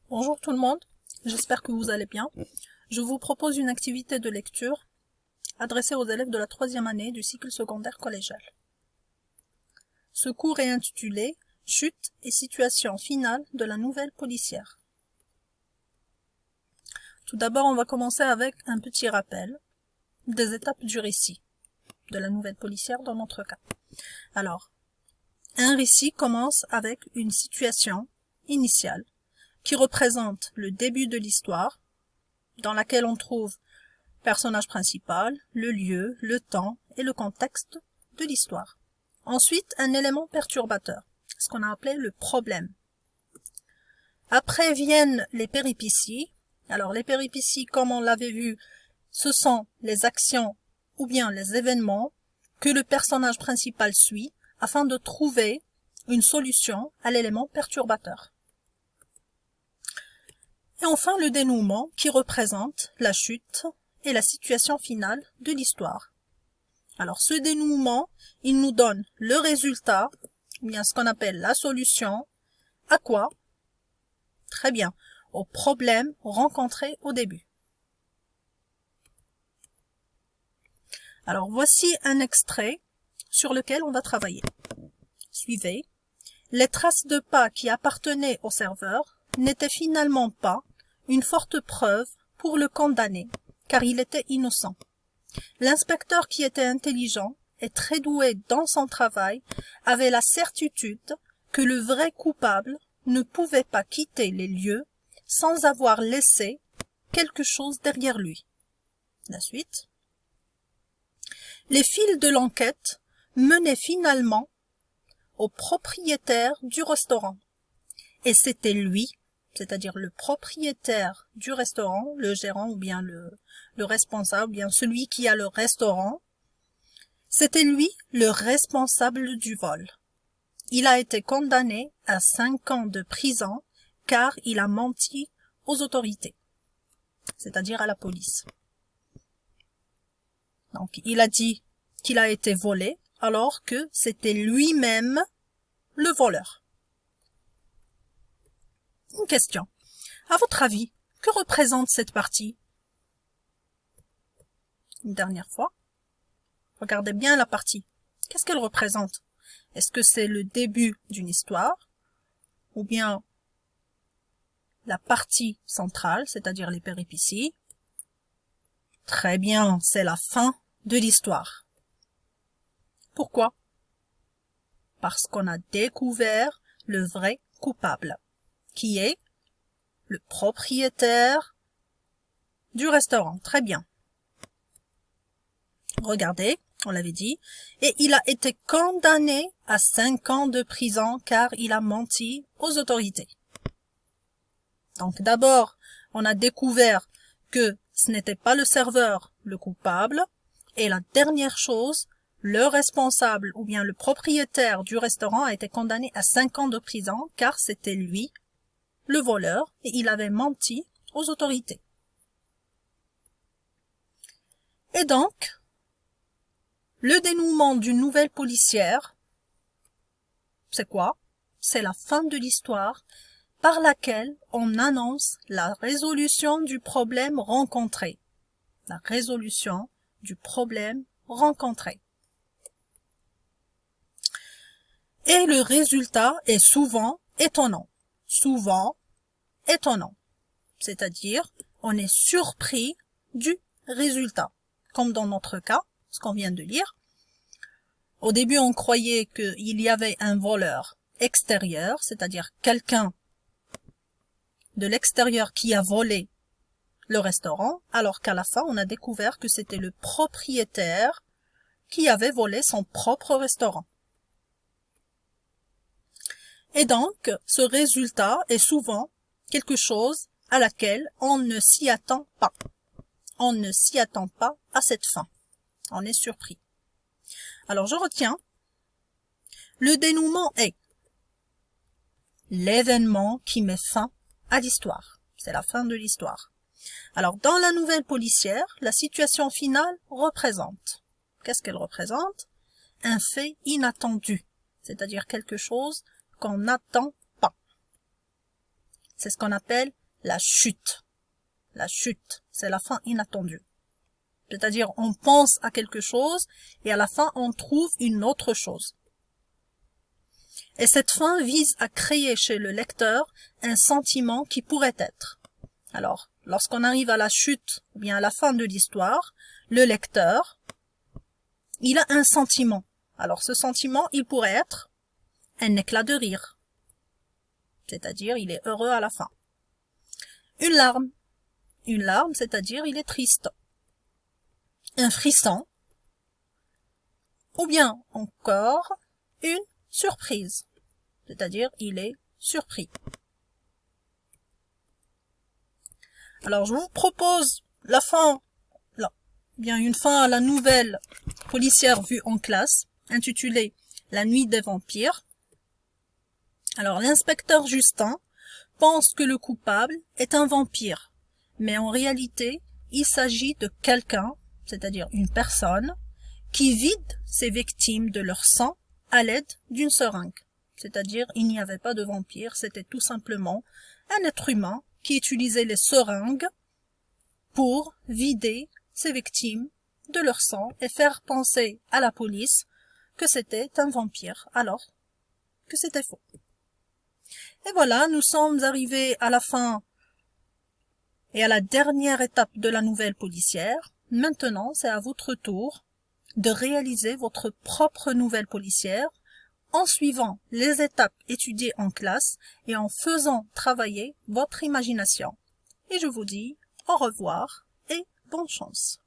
Bonjour tout le monde, j'espère que vous allez bien. Je vous propose une activité de lecture adressée aux élèves de la 3e année du cycle secondaire collégial. Ce cours est intitulé « Chute et situation finale de la nouvelle policière ». Tout d'abord, on va commencer avec un petit rappel des étapes du récit de la nouvelle policière dans notre cas. Alors, un récit commence avec une situation initiale qui représente le début de l'histoire, dans laquelle on trouve le personnage principal, le lieu, le temps et le contexte de l'histoire. Ensuite, un élément perturbateur, ce qu'on a appelé le problème. Après viennent les péripéties. Alors les péripéties, comme on l'avait vu, ce sont les actions ou bien les événements que le personnage principal suit afin de trouver une solution à l'élément perturbateur. Et enfin, le dénouement qui représente la chute et la situation finale de l'histoire. Alors, ce dénouement, il nous donne le résultat, ou bien ce qu'on appelle la solution, à quoi? Très bien, au problème rencontré au début. Alors, voici un extrait sur lequel on va travailler. Suivez. Les traces de pas qui appartenaient au serveur n'étaient finalement pas une forte preuve pour le condamner, car il était innocent. L'inspecteur, qui était intelligent et très doué dans son travail, avait la certitude que le vrai coupable ne pouvait pas quitter les lieux sans avoir laissé quelque chose derrière lui. La suite. Les fils de l'enquête menaient finalement au propriétaire du restaurant. Et c'était lui, c'est-à-dire le propriétaire du restaurant, le gérant ou bien le responsable, ou bien celui qui a le restaurant, c'était lui le responsable du vol. Il a été condamné à 5 ans de prison car il a menti aux autorités, c'est-à-dire à la police. Donc il a dit qu'il a été volé alors que c'était lui-même le voleur. Une question. À votre avis, que représente cette partie? Une dernière fois. Regardez bien la partie. Qu'est-ce qu'elle représente? Est-ce que c'est le début d'une histoire? Ou bien la partie centrale, c'est-à-dire les péripéties? Très bien, c'est la fin de l'histoire. Pourquoi? Parce qu'on a découvert le vrai coupable, qui est le propriétaire du restaurant. Très bien. Regardez, on l'avait dit, et il a été condamné à 5 ans de prison car il a menti aux autorités. Donc d'abord, on a découvert que ce n'était pas le serveur le coupable, et la dernière chose, le responsable ou bien le propriétaire du restaurant a été condamné à 5 ans de prison car c'était lui, le voleur, et il avait menti aux autorités. Et donc, le dénouement d'une nouvelle policière, c'est quoi? C'est la fin de l'histoire par laquelle on annonce la résolution du problème rencontré. La résolution du problème rencontré. Et le résultat est souvent étonnant. Souvent étonnant. C'est-à-dire, on est surpris du résultat. Comme dans notre cas, ce qu'on vient de lire. Au début, on croyait qu'il y avait un voleur extérieur, c'est-à-dire quelqu'un de l'extérieur qui a volé le restaurant, alors qu'à la fin, on a découvert que c'était le propriétaire qui avait volé son propre restaurant. Et donc, ce résultat est souvent quelque chose à laquelle on ne s'y attend pas. On ne s'y attend pas à cette fin. On est surpris. Alors, je retiens. Le dénouement est l'événement qui met fin à l'histoire. C'est la fin de l'histoire. Alors, dans la nouvelle policière, la situation finale représente. Qu'est-ce qu'elle représente? Un fait inattendu, c'est-à-dire quelque chose qu'on n'attend pas. C'est ce qu'on appelle la chute. La chute, c'est la fin inattendue. C'est-à-dire, on pense à quelque chose et à la fin, on trouve une autre chose. Et cette fin vise à créer chez le lecteur un sentiment qui pourrait être. Alors, lorsqu'on arrive à la chute, ou bien à la fin de l'histoire, le lecteur, il a un sentiment. Alors, ce sentiment, il pourrait être un éclat de rire. C'est-à-dire, il est heureux à la fin. Une larme. Une larme, c'est-à-dire, il est triste. Un frisson. Ou bien encore, une surprise. C'est-à-dire, il est surpris. Alors, je vous propose la fin, là, bien une fin à la nouvelle policière vue en classe, intitulée La nuit des vampires. Alors, l'inspecteur Justin pense que le coupable est un vampire, mais en réalité, il s'agit de quelqu'un, c'est-à-dire une personne, qui vide ses victimes de leur sang à l'aide d'une seringue. C'est-à-dire, il n'y avait pas de vampire, c'était tout simplement un être humain qui utilisait les seringues pour vider ses victimes de leur sang et faire penser à la police que c'était un vampire, alors que c'était faux. Et voilà, nous sommes arrivés à la fin et à la dernière étape de la nouvelle policière. Maintenant, c'est à votre tour de réaliser votre propre nouvelle policière en suivant les étapes étudiées en classe et en faisant travailler votre imagination. Et je vous dis au revoir et bonne chance.